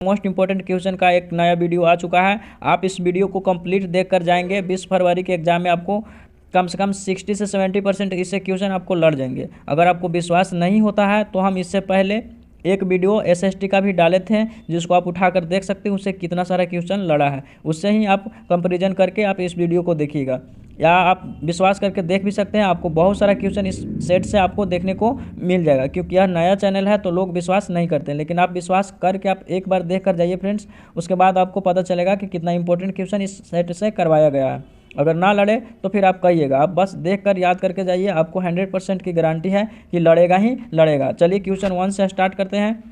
Most important question का एक नया वीडियो आ चुका है। आप इस वीडियो को कंप्लीट देख कर जाएंगे, 20 फरवरी के एग्जाम में आपको कम से कम 60 से 70% इससे क्वेश्चन आपको लड़ जाएंगे। अगर आपको विश्वास नहीं होता है तो हम इससे पहले एक वीडियो एसएसटी का भी डाले थे, जिसको आप उठाकर देख सकते हैं, उससे कितना सारा क्वेश्चन लड़ा है। उससे ही आप कंपैरिजन करके आप इस वीडियो को देखिएगा, या आप विश्वास करके देख भी सकते हैं। आपको बहुत सारा क्वेश्चन इस सेट से आपको देखने को मिल जाएगा, क्योंकि यह नया चैनल है तो लोग विश्वास नहीं करते हैं। लेकिन आप विश्वास करके आप एक बार देख कर जाइए फ्रेंड्स, उसके बाद आपको पता चलेगा कि कितना इंपॉर्टेंट क्वेश्चन इस सेट से करवाया गया है। अगर ना लड़े तो फिर आप कहिएगा, आप बस देख कर याद करके जाइए, आपको 100% की गारंटी है कि लड़ेगा ही लड़ेगा। चलिए क्वेश्चन 1 से स्टार्ट करते हैं।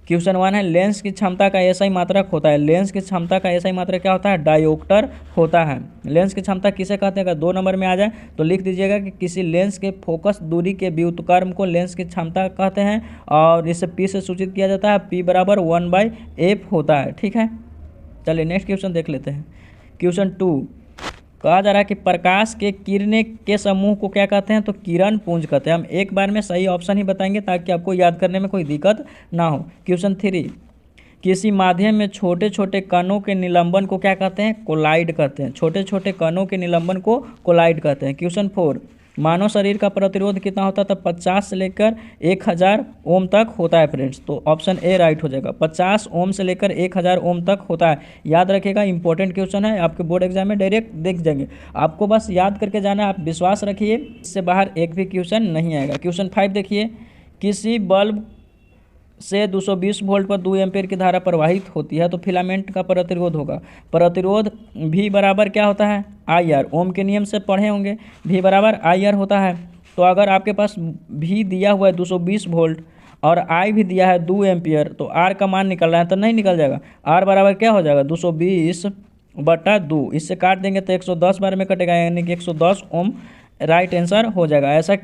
क्वेश्चन 1 है, लेंस की क्षमता का एसआई मात्रक होता है। लेंस की क्षमता का एसआई मात्रक क्या होता है? डायोप्टर होता है। लेंस की क्षमता किसे कहते हैं? अगर 2 नंबर में आ जाए तो लिख दीजिएगा कि किसी लेंस के फोकस दूरी के व्युत्क्रम को लेंस की क्षमता कहते हैं, और इसे पी से सूचित किया जाता है। पी बराबर 1/f होता है। ठीक है, चलिए नेक्स्ट क्वेश्चन देख लेते हैं। क्वेश्चन 2 कहा जा रहा है कि प्रकाश के किरणें के समूह को क्या कहते हैं? तो किरण पुंज कहते हैं। हम एक बार में सही ऑप्शन ही बताएंगे ताकि आपको याद करने में कोई दिक्कत ना हो। क्वेश्चन 3, किसी माध्यम में छोटे छोटे कणों के निलंबन को क्या कहते हैं? कोलाइड कहते हैं। छोटे छोटे कणों के निलंबन को कोलाइड कहते हैं। क्वेश्चन 4, मानव शरीर का प्रतिरोध कितना होता है? तो 50 से लेकर 1000 ओम तक होता है फ्रेंड्स। तो ऑप्शन ए राइट हो जाएगा। 50 ओम से लेकर 1000 ओम तक होता है। याद रखिएगा, इंपॉर्टेंट क्वेश्चन है, आपके बोर्ड एग्जाम में डायरेक्ट देख जाएंगे। आपको बस याद करके जाना है, आप विश्वास रखिए, इससे बाहर एक भी क्वेश्चन नहीं आएगा। क्वेश्चन 5 देखिए, किसी बल्ब से 220 वोल्ट पर 2 एम्पीयर की धारा प्रवाहित होती है तो फिलामेंट का प्रतिरोध होगा। प्रतिरोध भी बराबर क्या होता है? IR। ओम के नियम से पढ़े होंगे, भी बराबर IR होता है। तो अगर आपके पास भी दिया हुआ है 220 वोल्ट और I भी दिया है 2 एम्पीयर, तो R का मान निकल रहा है तो नहीं निकल जाएगा। R बराबर क्या हो जाएगा? 220/2। इससे काट देंगे तो 110 बार में कटेगा, यानी कि 110 ओम राइट आंसर हो जाएगा। ऐसा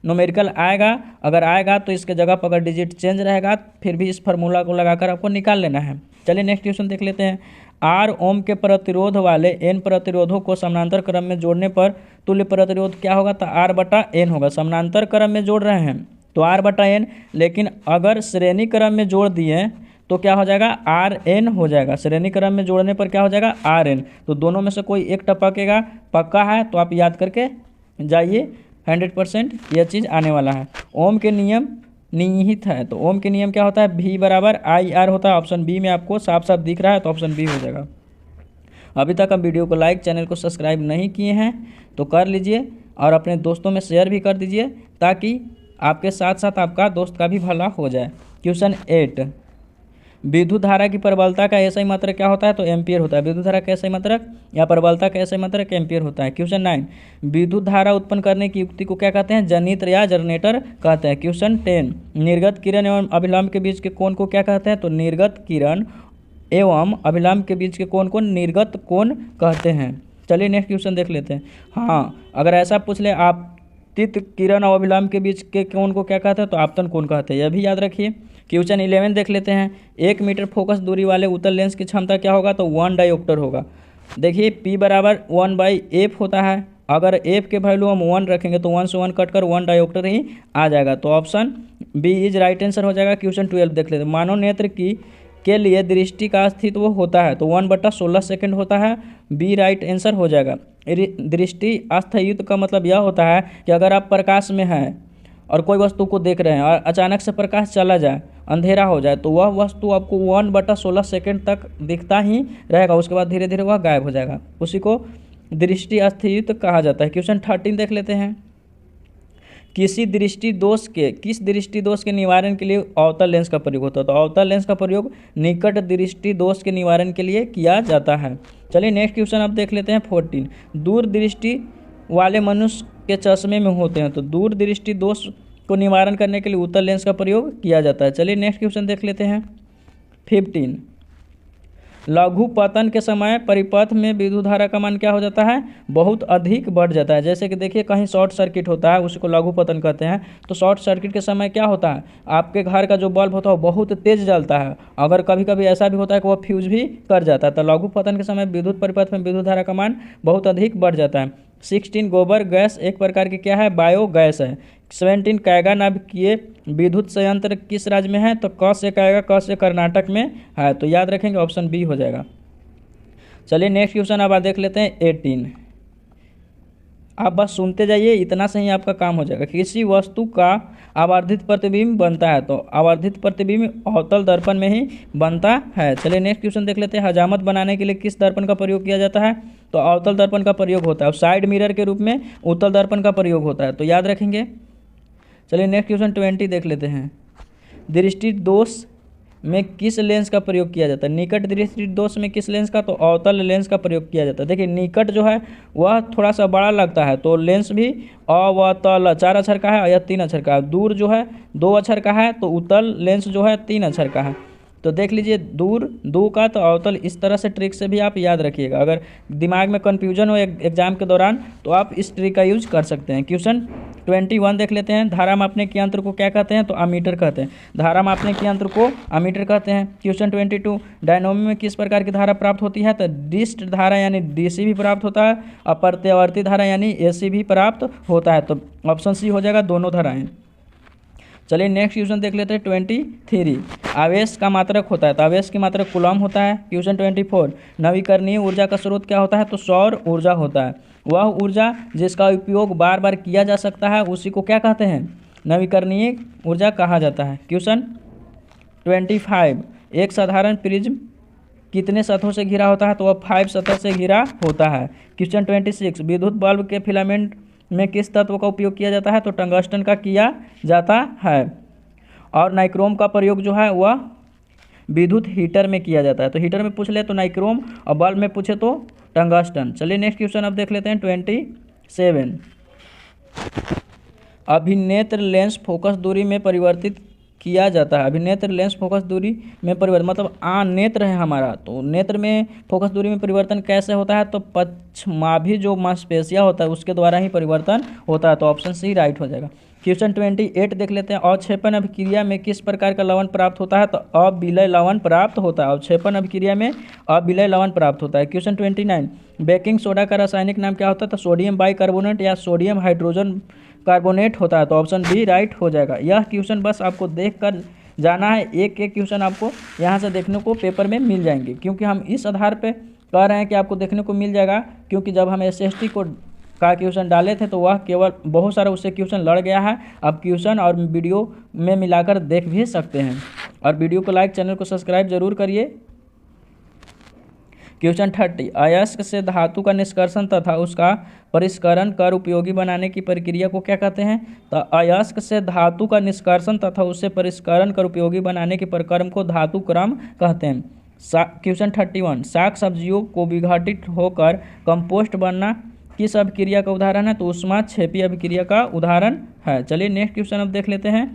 न्यूमेरिकल आएगा, अगर आएगा तो इसके जगह पर अगर डिजिट चेंज रहेगा फिर भी इस फार्मूला को लगाकर आपको निकाल लेना है। चलिए नेक्स्ट क्वेश्चन देख लेते हैं। R ओम के प्रतिरोध वाले n प्रतिरोधों को समानांतर क्रम में जोड़ने पर तुल्य प्रतिरोध क्या होगा? तो R/n होगा। समानांतर क्रम में जोड़ रहे हैं तो R/n, लेकिन अगर श्रेणी क्रम में जोड़ दिए तो क्या हो जाएगा? RN हो जाएगा। श्रेणी क्रम में जोड़ने पर क्या हो जाएगा? RN। तो दोनों में से कोई एक टपकेगा, पक्का है, तो आप याद करके जाइए, 100% यह चीज़ आने वाला है। ओम के नियम निहित है, तो ओम के नियम क्या होता है? V बराबर IR होता है। ऑप्शन बी में आपको साफ साफ दिख रहा है, तो ऑप्शन बी हो जाएगा। अभी तक हम वीडियो को लाइक, चैनल को सब्सक्राइब नहीं किए हैं तो कर लीजिए, और अपने दोस्तों में शेयर भी कर दीजिए, ताकि आपके साथ साथ आपका दोस्त का भी भला हो जाए। क्वेश्चन 8, विद्युत धारा की प्रबलता का एसआई मात्रक क्या होता है? तो एम्पियर होता है। विद्युत धारा का एसआई मात्रक या प्रबलता का एसआई मात्रक एम्पियर होता है। क्वेश्चन 9, विद्युत धारा उत्पन्न करने की युक्ति को क्या कहते हैं? जनित्र या जनरेटर कहते हैं। क्वेश्चन 10, निर्गत किरण एवं अभिलंब के बीच के कोण को क्या कहते हैं? तो निर्गत किरण एवं अभिलंब के बीच के कोण को निर्गत कोण कहते हैं। चलिए नेक्स्ट क्वेश्चन देख लेते हैं। हाँ, अगर ऐसा पूछ ले, आपतित किरण और अभिलंब के बीच के कोण को क्या कहते हैं? तो आपतन कोण कहते हैं। यह भी याद रखिए। क्वेश्चन 11 देख लेते हैं। 1 मीटर फोकस दूरी वाले उत्तल लेंस की क्षमता क्या होगा? तो 1 डायोप्टर होगा। देखिए P बराबर 1/f होता है। अगर f के वैल्यू हम 1 रखेंगे तो 1 से 1 कट कर 1 डायोप्टर ही आ जाएगा। तो option B is right answer हो जाएगा। क्वेश्चन 12 देख लेते हैं। मानव नेत्र के लिए दृष्टि का अस्तित्व होता है तो 1/16 सेकेंड होता है। बी राइट आंसर हो जाएगा। दृष्टि अस्थायित्व का मतलब यह होता है कि अगर आप प्रकाश में हैं और कोई वस्तु को देख रहे हैं और अचानक से प्रकाश चला जाए, अंधेरा हो जाए, तो वह वस्तु आपको 1/16 सेकेंड तक दिखता ही रहेगा, उसके बाद धीरे धीरे वह गायब हो जाएगा। उसी को दृष्टि अस्थायित्व कहा जाता है। क्वेश्चन 13 देख लेते हैं। किस दृष्टि दोष के निवारण के लिए अवतल लेंस का प्रयोग होता है? तो अवतल लेंस का प्रयोग निकट दृष्टि दोष के निवारण के लिए किया जाता है। चलिए नेक्स्ट क्वेश्चन अब देख लेते हैं 14, दूर दृष्टि वाले मनुष्य के चश्मे में होते हैं तो दूर दृष्टि दोष को निवारण करने के लिए उत्तल लेंस का प्रयोग किया जाता है। चलिए नेक्स्ट क्वेश्चन देख लेते हैं 15, लघु पतन के समय परिपथ में विद्युत धारा का मान क्या हो जाता है? बहुत अधिक बढ़ जाता है। जैसे कि देखिए कहीं शॉर्ट सर्किट होता है, उसको लघु पतन कहते हैं। तो शॉर्ट सर्किट के समय क्या होता है? आपके घर का जो बल्ब होता है वो बहुत तेज जलता है। अगर कभी कभी ऐसा भी होता है कि वो फ्यूज भी कर जाता है। तो लघु पतन के समय विद्युत परिपथ में विद्युत धारा का मान बहुत अधिक बढ़ जाता है। 16, गोबर गैस एक प्रकार की क्या है? बायो गैस है। 17 कैगानाभिकीय विद्युत संयंत्र किस राज्य में है? तो क से कहेगा, क से कर्नाटक में है, तो याद रखेंगे ऑप्शन बी हो जाएगा। चलिए नेक्स्ट क्वेश्चन अब देख लेते हैं 18। आप बस सुनते जाइए, इतना से ही आपका काम हो जाएगा। किसी वस्तु का आवर्धित प्रतिबिंब बनता है, तो आवर्धित प्रतिबिंब अवतल दर्पण में ही बनता है। चलिए नेक्स्ट क्वेश्चन देख लेते हैं। हजामत बनाने के लिए किस दर्पण का प्रयोग किया जाता है? तो अवतल दर्पण का प्रयोग होता है। और साइड मिरर के रूप में उत्तल दर्पण का प्रयोग होता है, तो याद रखेंगे। चलिए नेक्स्ट क्वेश्चन 20 देख लेते हैं। दृष्टि दोष में किस लेंस का प्रयोग किया जाता है? निकट दृष्टि दोष में किस लेंस का? तो अवतल लेंस का प्रयोग किया जाता है। देखिए निकट जो है वह थोड़ा सा बड़ा लगता है, तो लेंस भी अवतल 4 अक्षर का है या 3 अक्षर का है। दूर जो है 2 अक्षर का है, तो उत्तल लेंस जो है 3 अक्षर का है। तो देख लीजिए दूर 2 का, तो अवतल। इस तरह से ट्रिक से भी आप याद रखिएगा। अगर दिमाग में कन्फ्यूजन हो एग्जाम के दौरान, तो आप इस ट्रिक का यूज कर सकते हैं। क्वेश्चन 21 देख लेते हैं। धारा मापने के यंत्र को क्या कहते हैं? तो अमीटर कहते हैं। धारा मापने के यंत्र को अमीटर कहते हैं। क्वेश्चन 22, डायनोमी में किस प्रकार की धारा प्राप्त होती है? तो डिस्ट धारा यानी डीसी भी प्राप्त होता है, और प्रत्यावर्ती धारा यानी एसी भी प्राप्त होता है। तो ऑप्शन सी हो जाएगा, दोनों धाराएं। चलिए नेक्स्ट क्वेश्चन देख लेते हैं 23। आवेश का मात्रक होता है, तो आवेश की मात्रक कूलम होता है। क्वेश्चन 24, नवीकरणीय ऊर्जा का स्रोत क्या होता है? तो सौर ऊर्जा होता है। वह ऊर्जा जिसका उपयोग बार बार किया जा सकता है, उसी को क्या कहते हैं? नवीकरणीय ऊर्जा कहा जाता है। क्वेश्चन 25, एक साधारण प्रिज्म कितने सतहों से घिरा होता है? तो वह 5 सतह से घिरा होता है। क्वेश्चन 26, विद्युत बल्ब के फिलामेंट में किस तत्व का उपयोग किया जाता है? तो टंगस्टन का किया जाता है। और नाइक्रोम का प्रयोग जो है वह विद्युत हीटर में किया जाता है। तो हीटर में पूछ ले तो नाइक्रोम, और बल्ब में पूछे तो टंगस्टन। चलिए नेक्स्ट क्वेश्चन अब देख लेते हैं 27। अभिनेत्र लेंस फोकस दूरी में परिवर्तित किया जाता है। अभिनेत्र लेंस फोकस दूरी में परिवर्तन मतलब नेत्र है हमारा, तो नेत्र में फोकस दूरी में परिवर्तन कैसे होता है? तो पश्चमाभि जो मांसपेशिया होता है उसके द्वारा ही परिवर्तन होता है। तो ऑप्शन सी राइट हो जाएगा। क्वेश्चन 28 देख लेते हैं। अवक्षेपण अभिक्रिया में किस प्रकार का लवण प्राप्त होता है? तो अविलय लवण प्राप्त होता है। अवक्षेपण अभिक्रिया में अविलय लवण प्राप्त होता है। क्वेश्चन 29, बेकिंग सोडा का रासायनिक नाम क्या होता है? तो सोडियम बाइकार्बोनेट या सोडियम हाइड्रोजन कार्बोनेट होता है। तो ऑप्शन बी राइट हो जाएगा। यह क्वेश्चन बस आपको देख कर जाना है। एक एक क्वेश्चन आपको यहाँ से देखने को पेपर में मिल जाएंगे, क्योंकि हम इस आधार पे कह रहे हैं कि आपको देखने को मिल जाएगा, क्योंकि जब हम SST को का क्वेश्चन डाले थे तो वह केवल बहुत सारा उससे क्वेश्चन लड़ गया है। आप क्वेश्चन और वीडियो में मिलाकर देख भी सकते हैं। और वीडियो को लाइक, चैनल को सब्सक्राइब जरूर करिए। क्वेश्चन 30, अयस्क से धातु का निष्कर्षण तथा उसका परिष्करण कर उपयोगी बनाने की प्रक्रिया को क्या कहते हैं? तो अयस्क से धातु का निष्कर्षण तथा उससे परिष्करण कर उपयोगी बनाने के प्रक्रम को धातु क्रम कहते हैं। क्वेश्चन 31, शाक सब्जियों को विघटित होकर कंपोस्ट बनना किस अभिक्रिया का उदाहरण है? तो ऊष्माक्षेपी अभिक्रिया का उदाहरण है। चलिए नेक्स्ट क्वेश्चन अब देख लेते हैं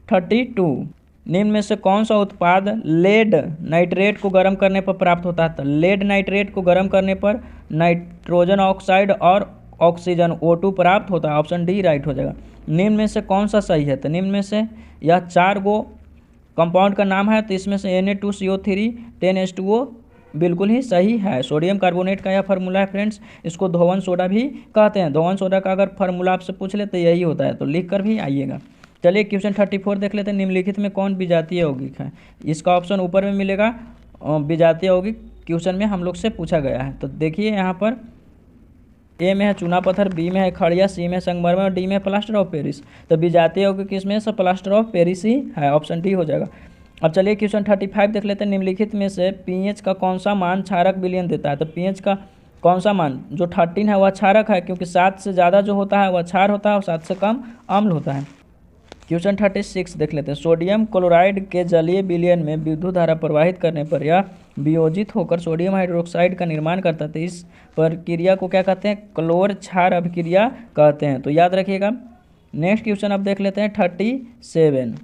32, निम्न में से कौन सा उत्पाद लेड नाइट्रेट को गर्म करने पर प्राप्त होता है? तो लेड नाइट्रेट को गर्म करने पर नाइट्रोजन ऑक्साइड और ऑक्सीजन O2 प्राप्त होता है। ऑप्शन डी राइट हो जाएगा। निम्न में से कौन सा सही है? तो निम्न में से यह 4 गो कंपाउंड का नाम है, तो इसमें से Na2CO3 10H2O बिल्कुल ही सही है। सोडियम कार्बोनेट का यह फार्मूला है फ्रेंड्स, इसको धोवन सोडा भी कहते हैं। धोवन सोडा का अगर फार्मूला आपसे पूछ ले तो यही होता है, तो लिख कर भी आइएगा। चलिए क्वेश्चन 34 देख लेते हैं। निम्नलिखित में कौन विजातीय यौगिक है? इसका ऑप्शन ऊपर में मिलेगा। विजातीय यौगिक क्वेश्चन में हम लोग से पूछा गया है। तो देखिए यहाँ पर ए में है चूना पत्थर, बी में है खड़िया, सी में संगमरमर और डी में प्लास्टर ऑफ पेरिस। तो विजातीय यौगिक इसमें से प्लास्टर ऑफ पेरिस ही है। ऑप्शन डी हो जाएगा। अब चलिए क्वेश्चन 35 देख लेते हैं। निम्नलिखित में से pH का कौन सा मान क्षारक विलयन देता है? तो pH का कौन सा मान? जो 13 है वह क्षारक है, क्योंकि 7 से ज़्यादा जो होता है वह क्षार होता है और 7 से कम अम्ल होता है। क्वेश्चन 36 देख लेते हैं। सोडियम क्लोराइड के जलीय विलयन में विद्युत धारा प्रवाहित करने पर यह वियोजित होकर सोडियम हाइड्रोक्साइड का निर्माण करता है। इस प्रक्रिया को क्या कहते हैं? क्लोर क्षार अभिक्रिया कहते हैं। तो याद रखिएगा। नेक्स्ट क्वेश्चन अब देख लेते हैं 37।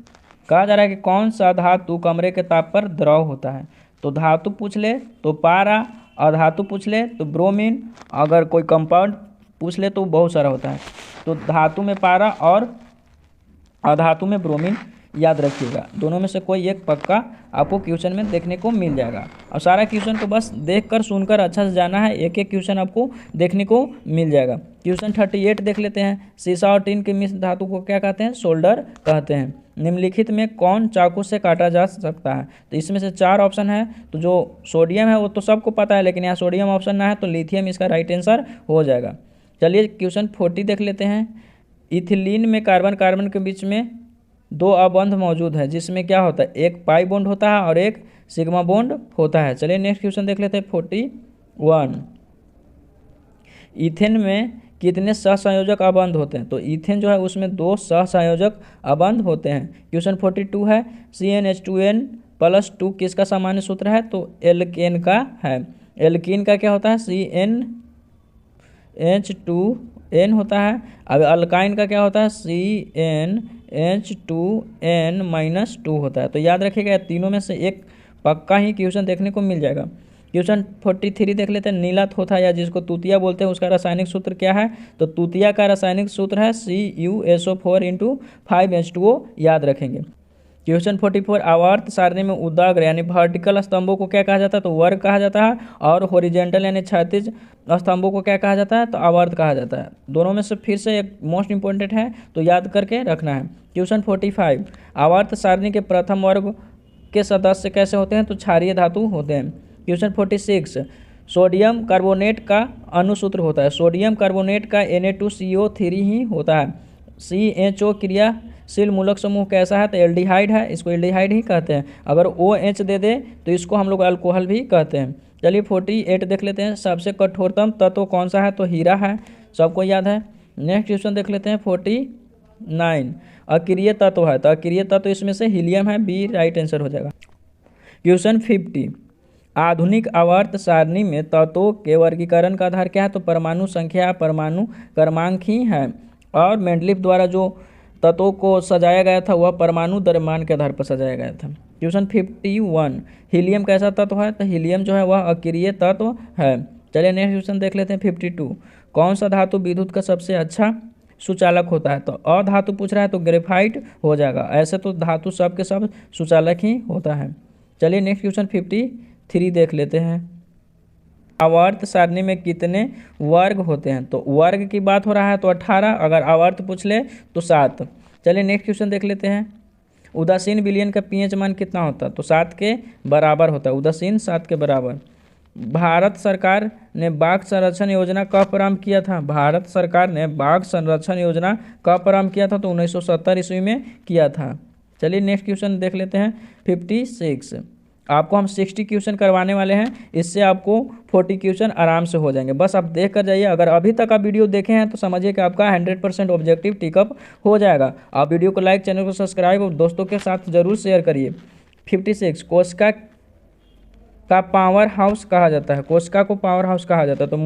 कहा जा रहा है कि कौन सा धातु कमरे के ताप पर द्रव होता है? तो धातु पूछ ले तो पारा, अधातु पूछ ले तो ब्रोमीन, अगर कोई कंपाउंड पूछ ले तो बहुत सारा होता है। तो धातु में पारा और अधातु में ब्रोमीन याद रखिएगा। दोनों में से कोई एक पक्का आपको क्वेश्चन में देखने को मिल जाएगा। और सारा क्वेश्चन को बस देखकर सुनकर अच्छा से जाना है, एक एक क्वेश्चन आपको देखने को मिल जाएगा। क्वेश्चन 38 देख लेते हैं। सीसा और टीन के मिश्र धातु को क्या कहते हैं? सोल्डर कहते हैं। निम्नलिखित में कौन चाकू से काटा जा सकता है? तो इसमें से 4 ऑप्शन है, तो जो सोडियम है वो तो सबको पता है, लेकिन यहाँ सोडियम ऑप्शन ना है तो लिथियम इसका राइट आंसर हो जाएगा। चलिए क्वेश्चन 40 देख लेते हैं। इथिलीन में कार्बन कार्बन के बीच में 2 अबंध मौजूद है, जिसमें क्या होता है? एक पाई बॉन्ड होता है और एक सिग्मा बॉन्ड होता है। चलिए नेक्स्ट क्वेश्चन देख लेते हैं 41। इथेन में कितने सहसंयोजक अबंध होते हैं? तो इथेन जो है उसमें 2 सहसंयोजक अबंध होते हैं। क्वेश्चन 42 है। CnH2n+2 किसका सामान्य सूत्र है? तो एल्केन का है। एल्कीन का क्या होता है? CnH2n होता है। अब अल्काइन का क्या होता है? CnH2n-2 होता है। तो याद रखिएगा तीनों में से एक पक्का ही क्वेश्चन देखने को मिल जाएगा। क्वेश्चन 43 देख लेते हैं। नीला थोथा या जिसको तूतिया बोलते हैं उसका रासायनिक सूत्र क्या है? तो तूतिया का रासायनिक सूत्र है CuSO4 × 5H2O, याद रखेंगे। क्वेश्चन 44। आवर्त सारणी में उदाग्र यानी वर्टिकल स्तंभों को क्या कहा जाता है? तो वर्ग कहा जाता है। और हॉरिजॉन्टल यानी क्षैतिज स्तंभों को क्या कहा जाता है? तो आवर्त कहा जाता है। दोनों में से फिर से एक मोस्ट इंपॉर्टेंट है, तो याद करके रखना है। क्वेश्चन 45। आवर्त सारणी के प्रथम वर्ग के सदस्य कैसे होते हैं? तो क्षारीय धातु होते हैं। क्वेश्चन 46। सोडियम कार्बोनेट का अनुसूत्र होता है। सोडियम कार्बोनेट का Na2CO3 ही होता है। CHO क्रियाशील मूलक समूह कैसा है? तो एल्डिहाइड है, इसको एल्डिहाइड ही कहते हैं। अगर OH दे दे तो इसको हम लोग अल्कोहल भी कहते हैं। चलिए 48 देख लेते हैं। सबसे कठोरतम तत्व कौन सा है? तो हीरा है, सबको याद है। नेक्स्ट क्वेश्चन देख लेते हैं 49। अक्रिय तत्व है, तो अक्रिय तत्व इसमें से हीलियम है, बी राइट आंसर हो जाएगा। क्वेश्चन 50। आधुनिक आवर्त सारणी में तत्वों के वर्गीकरण का आधार क्या है? तो परमाणु संख्या, परमाणु क्रमांक ही है। और मेंडलीफ द्वारा जो तत्वों को सजाया गया था वह परमाणु द्रव्यमान के आधार पर सजाया गया था। क्वेश्चन 51। हीलियम कैसा तत्व है? तो हीलियम जो है वह अक्रिय तत्व है। चलिए नेक्स्ट क्वेश्चन देख लेते हैं 52। कौन सा धातु विद्युत का सबसे अच्छा सुचालक होता है? तो अधातु पूछ रहा है तो ग्रेफाइट हो जाएगा। ऐसे तो धातु सब के सब सुचालक ही होता है। चलिए नेक्स्ट क्वेश्चन 53 देख लेते हैं। आवर्त सारणी में कितने वर्ग होते हैं? तो वर्ग की बात हो रहा है तो 18, अगर आवर्त पूछ ले तो 7। चलिए नेक्स्ट क्वेश्चन देख लेते हैं। उदासीन विलयन का pH मान कितना होता है? तो 7 के बराबर होता है। उदासीन 7 के बराबर। भारत सरकार ने बाघ संरक्षण योजना कब प्रारंभ किया था? भारत सरकार ने बाघ संरक्षण योजना कब प्रारंभ किया था? तो 1970 ईस्वी में किया था। चलिए नेक्स्ट क्वेश्चन देख लेते हैं 56। आपको हम 60 क्वेश्चन करवाने वाले हैं, इससे आपको 40 क्वेश्चन आराम से हो जाएंगे। बस आप देख कर जाइए। अगर अभी तक आप वीडियो देखे हैं तो समझिए कि आपका 100% ऑब्जेक्टिव टिकअप हो जाएगा। आप वीडियो को लाइक, चैनल को सब्सक्राइब और दोस्तों के साथ ज़रूर शेयर करिए। 56। कोशिका का पावर हाउस कहा जाता है। कोशिका को पावर हाउस कहा जाता है, तो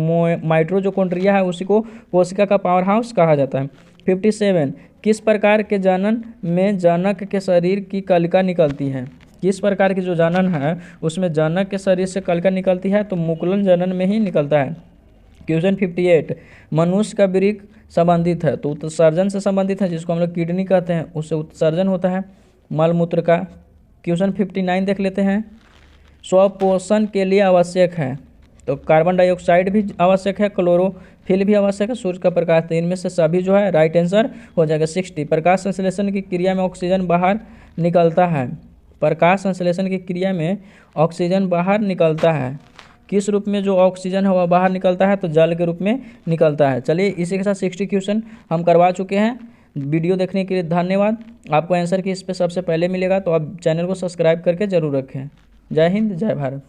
माइटोकॉन्ड्रिया है उसी को कोशिका का पावर हाउस कहा जाता है। 57। किस प्रकार के जनन में जनक के शरीर की कलिका निकलती है? किस प्रकार की जो जनन है उसमें जनक के शरीर से कलिका निकलती है? तो मुकुलन जनन में ही निकलता है। क्वेश्चन 58। मनुष्य का वृक्क संबंधित है, तो उत्सर्जन से संबंधित है, जिसको हम लोग किडनी कहते हैं, उससे उत्सर्जन होता है मलमूत्र का। क्वेश्चन 59 देख लेते हैं। स्वपोषण के लिए आवश्यक है, तो कार्बन डाइऑक्साइड भी आवश्यक है, क्लोरोफिल भी आवश्यक है, सूर्य का प्रकाश। तो इनमें से सभी जो है राइट आंसर हो जाएगा। 60। प्रकाश संश्लेषण की क्रिया में ऑक्सीजन बाहर निकलता है। प्रकाश संश्लेषण की क्रिया में ऑक्सीजन बाहर निकलता है। किस रूप में जो ऑक्सीजन है वह बाहर निकलता है? तो जल के रूप में निकलता है। चलिए इसी के साथ 60 क्वेश्चन हम करवा चुके हैं। वीडियो देखने के लिए धन्यवाद। आपको आंसर की इस पर सबसे पहले मिलेगा, तो आप चैनल को सब्सक्राइब करके जरूर रखें। जय हिंद, जय भारत।